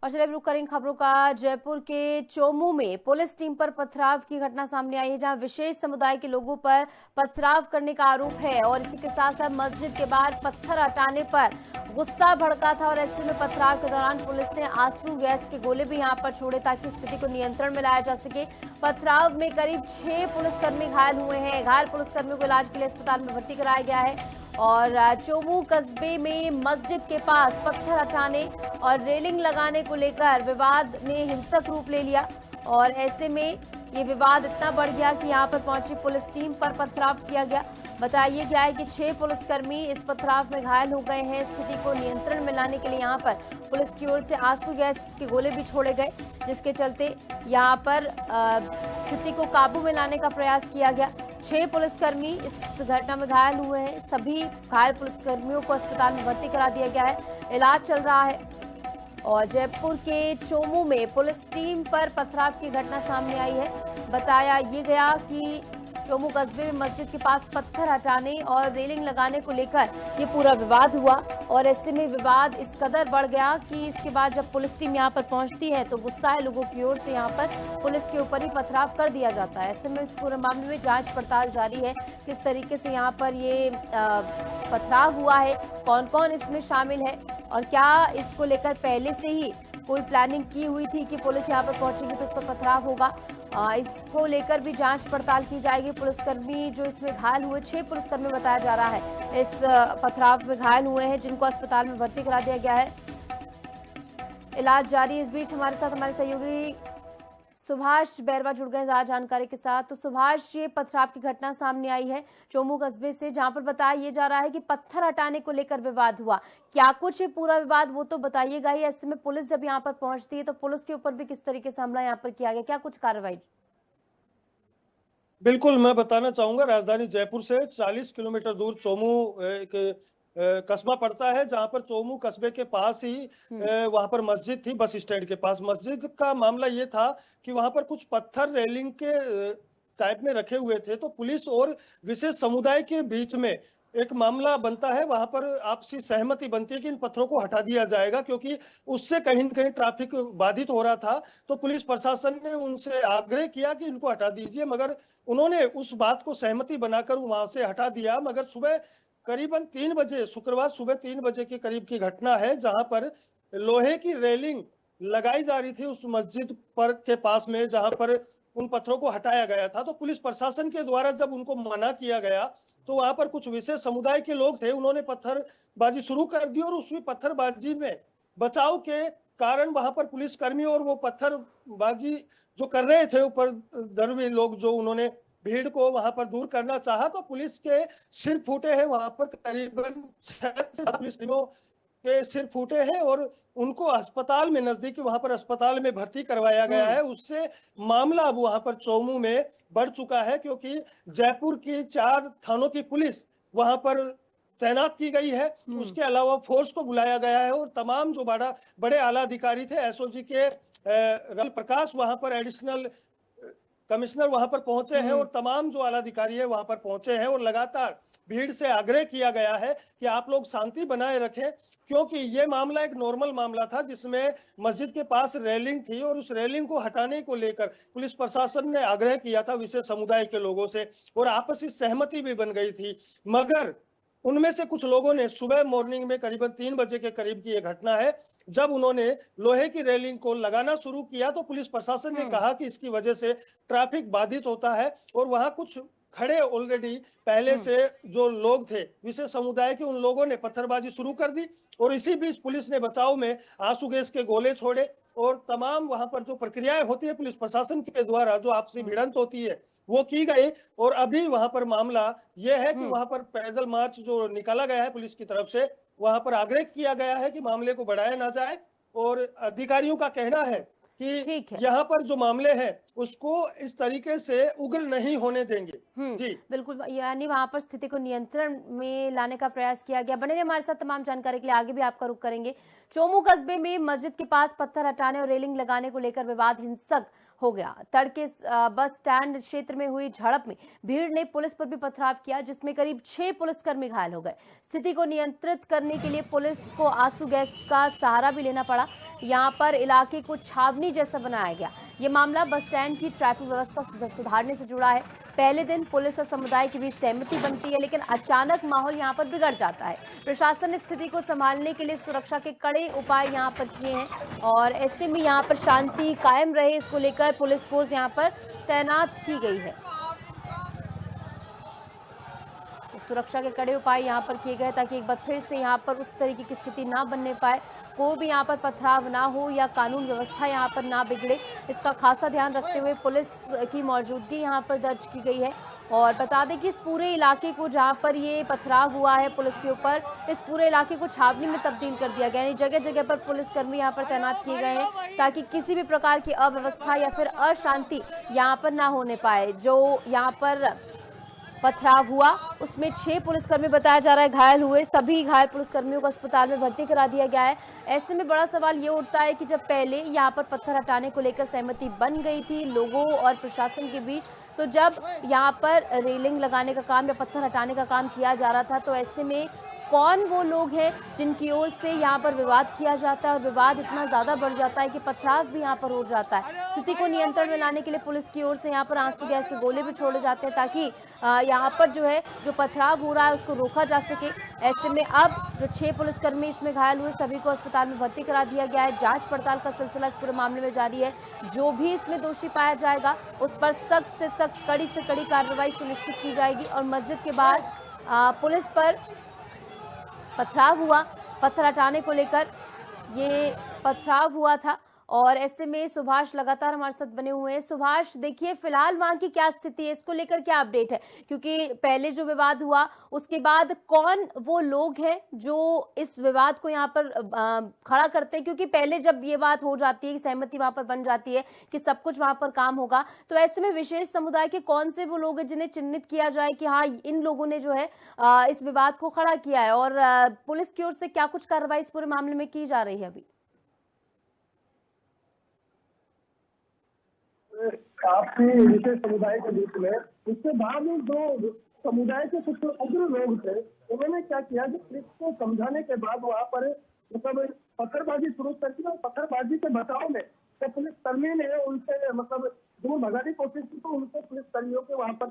और चलिए रुक करेंगे खबरों का। जयपुर के चोमू में पुलिस टीम पर पथराव की घटना सामने आई है, जहां विशेष समुदाय के लोगों पर पथराव करने का आरोप है और इसी के साथ साथ मस्जिद के बाहर पत्थर हटाने पर गुस्सा भड़का था। और ऐसे में पथराव के दौरान पुलिस ने आंसू गैस के गोले भी यहां पर छोड़े ताकि स्थिति को नियंत्रण में लाया जा सके। पथराव में करीब 6 पुलिसकर्मी घायल हुए हैं। घायल पुलिसकर्मियों को इलाज के लिए अस्पताल में भर्ती कराया गया है। और चोमू कस्बे में मस्जिद के पास पत्थर हटाने और रेलिंग लगाने को लेकर विवाद ने हिंसक रूप ले लिया और ऐसे में ये विवाद इतना बढ़ गया कि यहां पर पहुंची पुलिस टीम पर पथराव किया गया। बताया गया है कि 6 पुलिसकर्मी इस पथराव में घायल हो गए हैं। स्थिति को नियंत्रण में लाने के लिए यहां पर पुलिस की ओर से आंसू गैस के गोले भी छोड़े गए, जिसके चलते यहां पर स्थिति को काबू में लाने का प्रयास किया गया। 6 पुलिसकर्मी इस घटना में घायल हुए हैं। सभी घायल पुलिसकर्मियों को अस्पताल में भर्ती करा दिया गया है, इलाज चल रहा है। और जयपुर के चोमू में पुलिस टीम पर पथराव की घटना सामने आई है। बताया ये गया कि चोमू कस्बे में मस्जिद के पास पत्थर हटाने और रेलिंग लगाने को लेकर ये पूरा विवाद हुआ और ऐसे में विवाद इस कदर बढ़ गया कि इसके बाद जब पुलिस टीम यहां पर पहुंचती है तो गुस्सा है लोगों की ओर से यहां पर पुलिस के ऊपर ही पथराव कर दिया जाता है। ऐसे में इस पूरे मामले में जांच पड़ताल जारी है, किस तरीके से यहाँ पर ये पथराव हुआ है, कौन कौन इसमें शामिल है और क्या इसको लेकर पहले से ही कोई प्लानिंग की हुई थी कि पुलिस यहाँ पर पहुंचेगी तो उस पर पथराव होगा। इसको लेकर भी जांच पड़ताल की जाएगी। पुलिसकर्मी जो इसमें घायल हुए, 6 पुलिसकर्मी बताया जा रहा है इस पथराव में घायल हुए हैं, जिनको अस्पताल में भर्ती करा दिया गया है, इलाज जारी। इस बीच हमारे साथ हमारे सहयोगी सुभाष बैरवा जुड़ गए ज्यादा जानकारी के साथ। तो सुभाष, ये पथराव की घटना सामने आई है चोमू कस्बे से, जहां पर बताया ये जा रहा है कि पत्थर हटाने को लेकर विवाद हुआ। क्या कुछ है पूरा विवाद वो तो बताइएगा ही। ऐसे में पुलिस जब यहाँ पर पहुंचती है तो पुलिस के ऊपर भी किस तरीके से हमला यहाँ पर किया गया, क्या कुछ कार्रवाई? बिल्कुल, मैं बताना चाहूंगा, राजधानी जयपुर से 40 किलोमीटर दूर चोमू एक कस्बा पड़ता है, जहां पर चोमू कस्बे के पास ही वहां पर मस्जिद थी, बस स्टैंड के पास। मस्जिद का मामला ये था कि वहां पर कुछ पत्थर रेलिंग के टाइप में रखे हुए थे, तो पुलिस और विशेष समुदाय के बीच में एक मामला बनता है। वहां पर आपसी सहमति बनती है कि इन पत्थरों को हटा दिया जाएगा, क्योंकि उससे कहीं न कहीं ट्रैफिक बाधित हो रहा था। तो पुलिस प्रशासन ने उनसे आग्रह किया कि इनको हटा दीजिए, मगर उन्होंने उस बात को सहमति बनाकर वहां से हटा दिया। मगर सुबह करीबन 3 बजे, शुक्रवार सुबह 3 बजे के करीब की घटना है, जहां पर लोहे की रेलिंग लगाई जा रही थी उस मस्जिद पर के पास में, जहां पर उन पत्थरों को हटाया गया था। तो पुलिस प्रशासन के द्वारा जब उनको मना किया गया तो वहां पर कुछ विशेष समुदाय के लोग थे, उन्होंने पत्थरबाजी शुरू कर दी और उसी पत्थरबाजी में बचाव के कारण वहां पर पुलिसकर्मी और वो पत्थरबाजी जो कर रहे थे ऊपर धर्मी लोग, जो उन्होंने भीड़ को वहां पर दूर करना चाहा, तो पुलिस के सिर फूटे हैं। वहां पर करीबन 6 से 7 पुलिसकर्मियों के सिर फूटे हैं और उनको अस्पताल में, नजदीकी वहां पर अस्पताल में भर्ती करवाया गया है। उससे मामला अब वहां पर चोमू में बढ़ चुका है, क्योंकि जयपुर की 4 थानों की पुलिस वहां पर तैनात की गई है। उसके अलावा फोर्स को बुलाया गया है और तमाम जो बड़े आला अधिकारी थे, एसओजी के रल प्रकाश वहां पर एडिशनल कमिश्नर वहां पर पहुंचे हैं और तमाम जो आला अधिकारी है वहां पर पहुंचे हैं और लगातार भीड़ से आग्रह किया गया है कि आप लोग शांति बनाए रखें, क्योंकि ये मामला एक नॉर्मल मामला था जिसमें मस्जिद के पास रेलिंग थी और उस रेलिंग को हटाने को लेकर पुलिस प्रशासन ने आग्रह किया था विशेष समुदाय के लोगों से और आपसी सहमति भी बन गई थी। मगर उनमें से कुछ लोगों ने सुबह मॉर्निंग में करीबन 3 बजे के करीब की यह घटना है, जब उन्होंने लोहे की रेलिंग को लगाना शुरू किया तो पुलिस प्रशासन ने कहा कि इसकी वजह से ट्रैफिक बाधित होता है और वहां कुछ खड़े ऑलरेडी पहले से जो लोग थे विशेष समुदाय के, उन लोगों ने पत्थरबाजी शुरू कर दी और इसी बीच पुलिस ने बचाव में आंसू गैस के गोले छोड़े और तमाम वहां पर जो प्रक्रियाएं होती है पुलिस प्रशासन के द्वारा, जो आपसी भिड़ंत होती है, वो की गई। और अभी वहां पर मामला यह है कि वहां पर पैदल मार्च जो निकाला गया है पुलिस की तरफ से, वहां पर आग्रह किया गया है कि मामले को बढ़ाया ना जाए और अधिकारियों का कहना है कि ठीक है। यहाँ पर जो मामले हैं उसको इस तरीके से उग्र नहीं होने देंगे। जी। बिल्कुल, यानी वहां पर स्थिति को नियंत्रण में लाने का प्रयास किया गया। बने रहिए हमारे साथ, तमाम जानकारी के लिए आगे भी आपका रुख करेंगे। चोमू कस्बे में मस्जिद के पास पत्थर हटाने और रेलिंग लगाने को लेकर विवाद हिंसक हो गया। तड़के बस स्टैंड क्षेत्र में हुई झड़प में भीड़ ने पुलिस पर भी पथराव किया, जिसमें करीब 6 पुलिसकर्मी घायल हो गए। स्थिति को नियंत्रित करने के लिए पुलिस को आंसू गैस का सहारा भी लेना पड़ा। यहाँ पर इलाके को छावनी जैसा बनाया गया। ये मामला बस स्टैंड की ट्रैफिक व्यवस्था सुधारने से जुड़ा है। पहले दिन पुलिस और समुदाय के बीच सहमति बनती है, लेकिन अचानक माहौल यहाँ पर बिगड़ जाता है। प्रशासन ने स्थिति को संभालने के लिए सुरक्षा के कड़े उपाय यहाँ पर किए हैं और ऐसे में यहाँ पर शांति कायम रहे, इसको लेकर पुलिस फोर्स यहाँ पर तैनात की गई है। तो सुरक्षा के कड़े उपाय यहाँ पर किए गए ताकि एक बार फिर से यहाँ पर उस तरीके की स्थिति ना बनने पाए, कोई भी यहाँ पर पथराव ना हो या कानून व्यवस्था यहाँ पर ना बिगड़े। इसका खासा ध्यान रखते हुए पुलिस की मौजूदगी यहाँ पर दर्ज की गई है। और बता दें कि इस पूरे इलाके को, जहाँ पर ये पथराव हुआ है पुलिस के ऊपर, इस पूरे इलाके को छावनी में तब्दील कर दिया गया है। जगह जगह पर पुलिसकर्मी यहाँ पर तैनात किए गए हैं ताकि किसी भी प्रकार की अव्यवस्था या फिर अशांति यहाँ पर ना होने पाए। जो यहाँ पर पथराव हुआ उसमें 6 पुलिसकर्मी बताया जा रहा है घायल हुए। सभी घायल पुलिसकर्मियों को अस्पताल में भर्ती करा दिया गया है। ऐसे में बड़ा सवाल ये उठता है कि जब पहले यहाँ पर पत्थर हटाने को लेकर सहमति बन गई थी लोगों और प्रशासन के बीच, तो जब यहाँ पर रेलिंग लगाने का काम या पत्थर हटाने का काम किया जा रहा था, तो ऐसे में कौन वो लोग हैं जिनकी ओर से यहाँ पर विवाद किया जाता है और विवाद इतना ज्यादा बढ़ जाता है कि पथराव भी यहाँ पर हो जाता है। स्थिति को नियंत्रण में लाने के लिए पुलिस की ओर से यहाँ पर आंसू गैस के गोले भी छोड़े जाते हैं ताकि यहाँ पर जो पथराव हो रहा है उसको रोका जा सके। ऐसे में अब जो 6 पुलिसकर्मी इसमें घायल हुए सभी को अस्पताल में भर्ती करा दिया गया है। जांच पड़ताल का सिलसिला इस पूरे मामले में जारी है। जो भी इसमें दोषी पाया जाएगा उस पर सख्त से सख्त, कड़ी से कड़ी कार्रवाई सुनिश्चित की जाएगी। और मस्जिद के बाहर पुलिस पर पथराव हुआ, पत्थर हटाने को लेकर ये पथराव हुआ था। और ऐसे में सुभाष लगातार हमारे साथ बने हुए हैं। सुभाष, देखिए फिलहाल वहां की क्या स्थिति है, इसको लेकर क्या अपडेट है? क्योंकि पहले जो विवाद हुआ उसके बाद कौन वो लोग हैं जो इस विवाद को यहाँ पर खड़ा करते हैं? क्योंकि पहले जब ये बात हो जाती है कि सहमति वहां पर बन जाती है कि सब कुछ वहां पर काम होगा, तो ऐसे में विशेष समुदाय के कौन से वो लोग हैं जिन्हें चिन्हित किया जाए कि हाँ इन लोगों ने जो है इस विवाद को खड़ा किया है? और पुलिस की ओर से क्या कुछ कार्रवाई इस पूरे मामले में की जा रही है अभी? काफी विशेष समुदाय के बीच में, उसके बाद जो समुदाय के कुछ अग्र लोग थे उन्होंने क्या किया कि पुलिस को समझाने के बाद वहां पर मतलब पत्थरबाजी शुरू कर दी। और पत्थरबाजी के बचाव में तो पुलिस कर्मी ने उनसे मतलब दूर भगाने की कोशिश की, तो उनसे पुलिस कर्मियों के वहां पर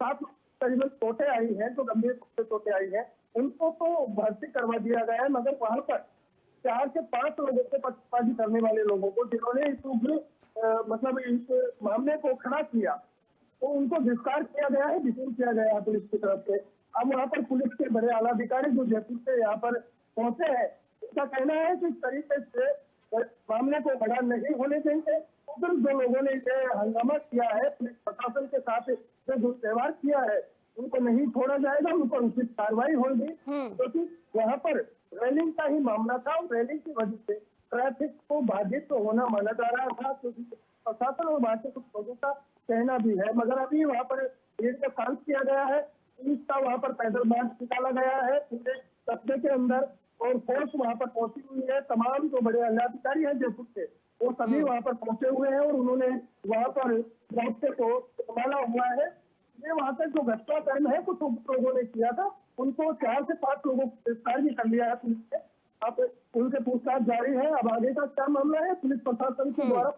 7 करीबन चोटें आई हैं, जो गंभीर रूप से चोटें आई हैं, उनको तो भर्ती करवा दिया गया है। मगर वहां पर 4 से 5 लोगों को, पत्थरबाजी करने वाले लोगों को, जिन्होंने इस उग्र मतलब इस मामले को खड़ा किया, तो उनको गिरफ्तार किया गया है, डिटेन किया गया है पुलिस की तरफ से। अब वहाँ पर पुलिस के बड़े आला अधिकारी जो जयपुर से यहाँ पर पहुंचे हैं, उनका कहना है कि इस तरीके से मामले को बड़ा नहीं होने देंगे। उधर जो लोगों ने ये हंगामा किया है, पुलिस प्रशासन के साथ जो दुर्व्यवहार किया है, उनको नहीं छोड़ा जाएगा, उन पर उचित कार्रवाई होगी। क्योंकि वहाँ पर रेलिंग का ही मामला था और रेलिंग की वजह से ट्रैफिक को बाधित तो होना माना जा रहा था, क्योंकि प्रशासन और वहां से कुछ लोगों का कहना भी है। मगर अभी वहां पर भीड़ को शांत किया गया है, पुलिस का वहां पर पैदल मार्च निकाला गया है पूरे कस्बे के अंदर, और फोर्स वहां पर पहुंची हुई है। तमाम जो बड़े अधिकारी हैं जयपुर के, वो सभी वहां पर पहुंचे हुए हैं और उन्होंने वहां पर रास्ते को संभाला हुआ है। ये वहां तक जो घटनाक्रम है कुछ लोगों ने किया था, उनको 4 से 5 लोगों को गिरफ्तार भी कर लिया है पुलिस ने। अब उनके पूछताछ जारी है। अब आगे का क्या मामला है पुलिस प्रशासन के द्वारा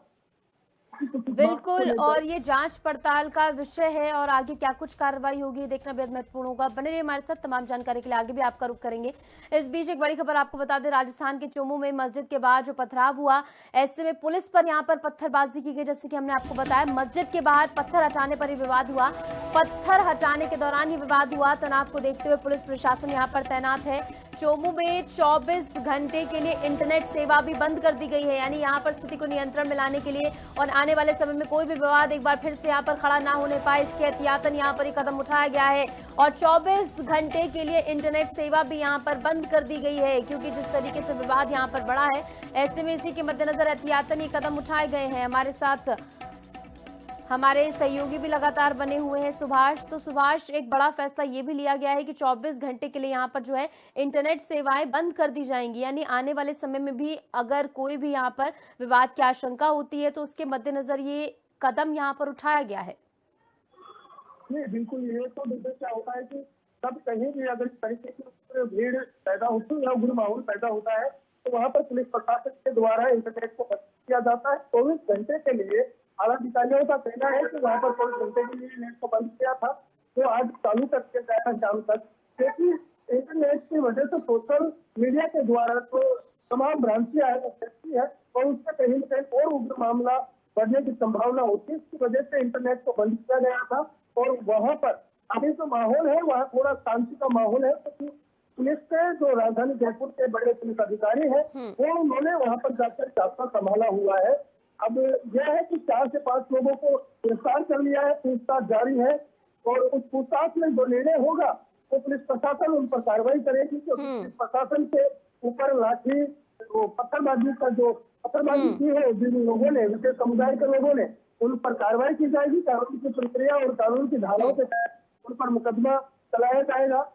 बिल्कुल, और ये जांच पड़ताल का विषय है और आगे क्या कुछ कार्रवाई होगी देखना बेहद महत्वपूर्ण होगा। बने रहिए हमारे साथ, तमाम जानकारी के लिए आगे भी आपका रुख करेंगे। इस बीच एक बड़ी खबर आपको बता दें, राजस्थान के चोमू में मस्जिद के बाहर जो पथराव हुआ, ऐसे में पुलिस पर यहाँ पर पत्थरबाजी की गई। जैसे कि हमने आपको बताया, मस्जिद के बाहर पत्थर हटाने पर ही विवाद हुआ। पत्थर हटाने के दौरान ही विवाद हुआ। तनाव को देखते हुए पुलिस प्रशासन यहाँ पर तैनात है। चोमू में 24 घंटे के लिए इंटरनेट सेवा भी बंद कर दी गई है, यानी यहाँ पर स्थिति को नियंत्रण में लाने के लिए और आने वाले समय में कोई भी विवाद एक बार फिर से यहाँ पर खड़ा ना होने पाए, इसके एहतियातन यहाँ पर एक कदम उठाया गया है। और 24 घंटे के लिए इंटरनेट सेवा भी यहाँ पर बंद कर दी गई है, क्योंकि जिस तरीके से विवाद यहाँ पर बढ़ा है, ऐसे में इसी के मद्देनजर एहतियातन ये कदम उठाए गए हैं। हमारे साथ हमारे सहयोगी भी लगातार बने हुए हैं सुभाष। तो सुभाष, एक बड़ा फैसला ये भी लिया गया है कि 24 घंटे के लिए यहाँ पर जो है इंटरनेट सेवाएं बंद कर दी जाएंगी, यानी आने वाले समय में भी अगर कोई भी यहाँ पर विवाद की आशंका होती है तो उसके मद्देनजर ये कदम यहाँ पर उठाया गया है। नहीं, बिल्कुल। ये तो देखिए क्या होता है कि तब कहीं भी अगर इस तरीके की भीड़ पैदा होती है या उग्र माहौल पैदा होता है तो वहाँ पर पुलिस प्रशासन के द्वारा इंटरनेट को बंद किया जाता है 24 घंटे के लिए। आला अधिकारियों का कहना है कि वहाँ पर 24 घंटे के लिए नेट को बंद किया था, तो आज चालू कर दिया जाएगा शाम तक, क्योंकि इंटरनेट की वजह से सोशल मीडिया के द्वारा तो तमाम भ्रांतियां है और उससे कहीं न कहीं और उग्र मामला बढ़ने की संभावना होती है। इसकी वजह से इंटरनेट को बंद किया गया था और वहाँ पर अभी जो माहौल है वहाँ थोड़ा शांति का माहौल है, क्योंकि पुलिस के जो राजधानी जयपुर के बड़े पुलिस अधिकारी हैं वो उन्होंने वहाँ पर जाकर चापा संभाला हुआ है। अब यह है कि 4 से 5 लोगों को गिरफ्तार कर लिया है, पूछताछ जारी है और उस पूछताछ में जो निर्णय होगा तो पुलिस प्रशासन उन पर कार्रवाई करेगी। क्योंकि पुलिस प्रशासन के ऊपर लाठी पत्थरबाजी की है जिन लोगों ने, विशेष समुदाय के लोगों ने, उन पर कार्रवाई की जाएगी। कानून की प्रक्रिया और कानून की धाराओं के तहत उन पर मुकदमा चलाया जाएगा।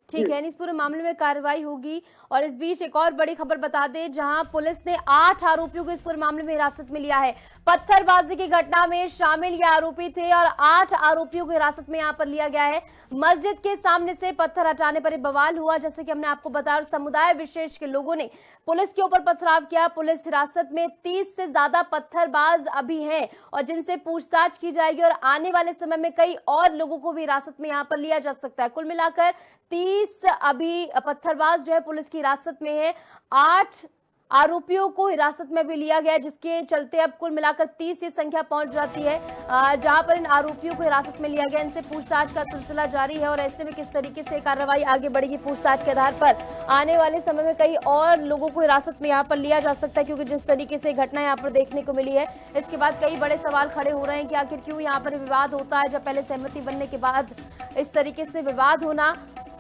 ठीक है, इस पूरे मामले में कार्रवाई होगी। और इस बीच एक और बड़ी खबर बता दें, जहां पुलिस ने 8 आरोपियों को इस पूरे मामले में हिरासत में लिया है। पत्थरबाजी की घटना में शामिल ये आरोपी थे और 8 आरोपियों को हिरासत में यहां पर लिया गया है। मस्जिद के सामने से पत्थर हटाने पर बवाल हुआ, जैसे कि हमने आपको बताया, और समुदाय विशेष के लोगों ने पुलिस के ऊपर पथराव किया। पुलिस हिरासत में 30 से ज्यादा पत्थरबाज अभी हैं और जिनसे पूछताछ की जाएगी और आने वाले समय में कई और लोगों को भी हिरासत में यहां पर लिया जा सकता है। कुल मिलाकर 30 अभी पत्थरबाज जो है पुलिस की हिरासत में है। 8 आरोपियों को हिरासत में भी लिया गया, जिसके चलते अब कुल मिलाकर 30 की संख्या पहुंच जाती है, जहां पर इन आरोपियों को हिरासत में लिया गया। इनसे पूछताछ का सिलसिला जारी है और ऐसे में किस तरीके से कार्रवाई आगे बढ़ेगी पूछताछ के आधार पर आने वाले समय में कई और लोगों को हिरासत में यहाँ पर लिया जा सकता है। क्योंकि जिस तरीके से घटना यहाँ पर देखने को मिली है, इसके बाद कई बड़े सवाल खड़े हो रहे हैं कि आखिर क्यों यहाँ पर विवाद होता है, जब पहले सहमति बनने के बाद इस तरीके से विवाद होना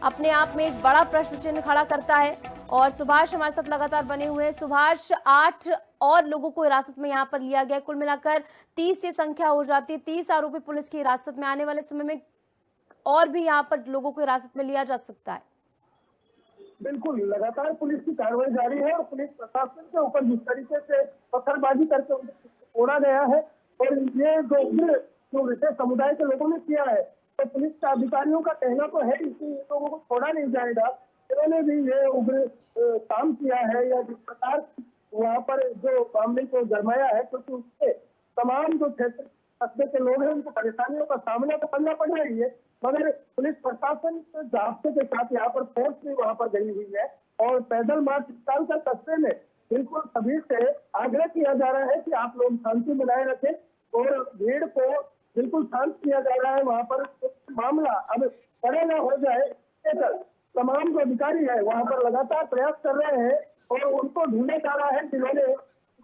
अपने आप में एक बड़ा प्रश्न चिन्ह खड़ा करता है। और सुभाष हमारे साथ लगातार बने हुए हैं। सुभाष, 8 और लोगों को हिरासत में यहाँ पर लिया गया, कुल मिलाकर 30 से संख्या हो जाती है। 30 आरोपी पुलिस की हिरासत में, आने वाले समय में और भी यहाँ पर लोगों को हिरासत में लिया जा सकता है। बिल्कुल, लगातार पुलिस की कार्रवाई जारी है और पुलिस प्रशासन के ऊपर जिस तरीके से पत्थरबाजी करके तोड़ा गया है और ये जो विशेष समुदाय के लोगों ने किया है, तो पुलिस के अधिकारियों का कहना तो है कि लोगों को छोड़ा नहीं जाएगा। इन्होंने भी ये उग्र काम किया है या जिस प्रकार वहाँ पर जो मामले को गरमाया है, क्योंकि उससे तमाम जो क्षेत्र कस्बे के लोग हैं उनको परेशानियों का सामना तो करना पड़ रही है, मगर पुलिस प्रशासन जाब्ते के साथ यहाँ पर फोर्स भी वहाँ पर गई हुई है और पैदल मार्च कर कस्बे में बिल्कुल सभी से आग्रह किया जा रहा है कि आप लोग शांति बनाए रखें और भीड़ को बिल्कुल शांत किया जा रहा है। वहाँ पर मामला अब बड़े न हो जाए, तमाम जो अधिकारी है वहाँ पर लगातार प्रयास कर रहे हैं और उनको ढूंढा जा रहा है जिन्होंने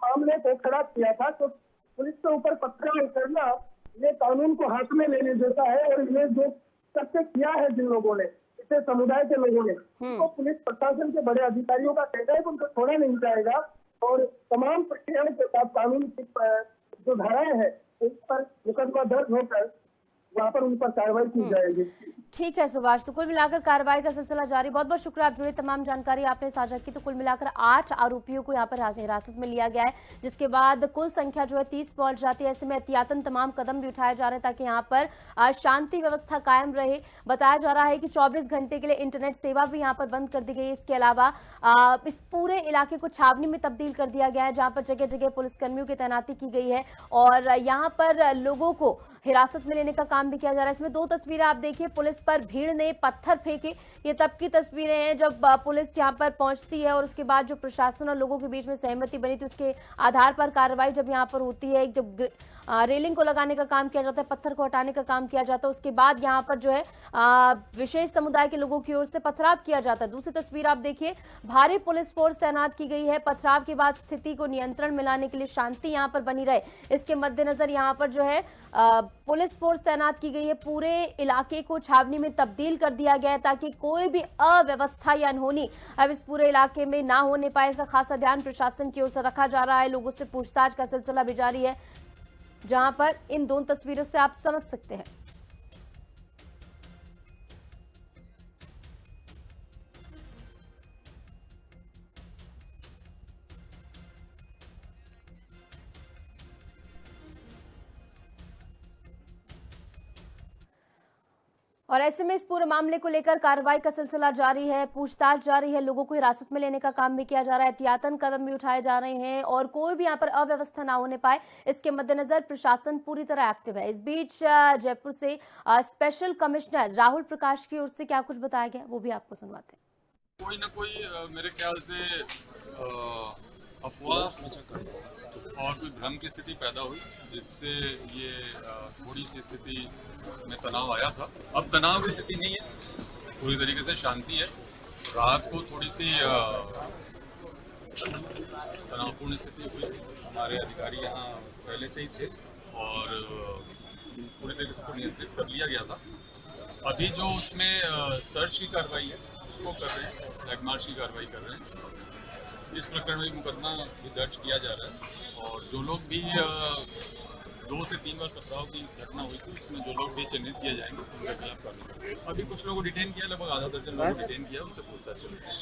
मामले को खड़ा किया था। तो पुलिस के ऊपर पत्थर करना ये कानून को हाथ में लेने देता है और ये जो सत्य किया है जिन लोगों ने, इसे समुदाय के लोगों ने, तो पुलिस प्रशासन के बड़े अधिकारियों का कहना है कि उनको छोड़ा नहीं जाएगा और तमाम प्रक्रियाओं के साथ कानून की जो धाराएं हैं उस पर मुकदमा दर्ज होकर वहाँ पर उन पर कार्रवाई की जाएगी। ठीक है सुभाष, तो कुल मिलाकर कार्रवाई का सिलसिला जारी। बहुत बहुत शुक्रिया, आप जुड़े, तमाम जानकारी आपने साझा की। तो कुल मिलाकर 8 आरोपियों को यहाँ पर हिरासत में लिया गया है, जिसके बाद कुल संख्या जो है 30 पहुंच जाती है। ऐसे में एहतियातन तमाम कदम भी उठाए जा रहे हैं ताकि यहाँ पर शांति व्यवस्था कायम रहे। बताया जा रहा है कि 24 घंटे के लिए इंटरनेट सेवा भी यहाँ पर बंद कर दी गई है। इसके अलावा इस पूरे इलाके को छावनी में तब्दील कर दिया गया है, जहाँ पर जगह जगह पुलिसकर्मियों की तैनाती की गई है और यहाँ पर लोगों को हिरासत में लेने का काम भी किया जा रहा है। इसमें 2 तस्वीरें आप देखिए, पुलिस पर भीड़ ने पत्थर फेंके, ये तब की तस्वीरें हैं जब पुलिस यहां पर पहुंचती है और उसके बाद जो प्रशासन और लोगों के बीच में सहमति बनी थी उसके आधार पर कार्रवाई जब यहां पर होती है, जब रेलिंग को लगाने का काम किया जाता है, पत्थर को हटाने का काम किया जाता है, उसके बाद यहाँ पर जो है विशेष समुदाय के लोगों की ओर से पथराव किया जाता है। दूसरी तस्वीर आप देखिए, भारी पुलिस फोर्स तैनात की गई है। पथराव के बाद स्थिति को नियंत्रण में लाने के लिए, शांति यहाँ पर बनी रहे, इसके मद्देनजर यहाँ पर जो है पुलिस फोर्स तैनात की गई है। पूरे इलाके को छावनी में तब्दील कर दिया गया है ताकि कोई भी अव्यवस्था या अनहोनी अब इस पूरे इलाके में ना होने पाए। इसका खासा ध्यान प्रशासन की ओर से रखा जा रहा है। लोगों से पूछताछ का सिलसिला भी जारी है। जहां पर इन दोनों तस्वीरों से आप समझ सकते हैं। और ऐसे में इस पूरे मामले को लेकर कार्रवाई का सिलसिला जारी है, पूछताछ जारी है, लोगों को हिरासत में लेने का काम भी किया जा रहा है, एहतियातन कदम भी उठाए जा रहे हैं और कोई भी यहाँ पर अव्यवस्था ना होने पाए इसके मद्देनजर प्रशासन पूरी तरह एक्टिव है। इस बीच जयपुर से स्पेशल कमिश्नर राहुल प्रकाश की ओर से क्या कुछ बताया गया वो भी आपको सुनवाते हैं। कोई ना कोई मेरे ख्याल से अफवाह और कोई भ्रम की स्थिति पैदा हुई जिससे ये थोड़ी सी स्थिति में तनाव आया था। अब तनाव की स्थिति नहीं है, पूरी तरीके से शांति है। रात को थोड़ी सी तनावपूर्ण स्थिति हुई, हमारे अधिकारी यहाँ पहले से ही थे और पूरी तरीके से नियंत्रित कर लिया गया था। अभी जो उसमें सर्च की कार्रवाई है उसको कर रहे हैं, फ्लैग मार्च की कार्रवाई कर रहे हैं। इस प्रकरण में मुकदमा भी दर्ज किया जा रहा है और जो लोग भी 2 से 3 बार पथराव की घटना हुई थी उसमें जो लोग भी चिन्हित किए जाएंगे उनके खिलाफ कार्रवाई। अभी कुछ लोगों को डिटेन किया, लगभग आधा दर्जन लोगों को डिटेन किया, उनसे पूछताछ चल रही है।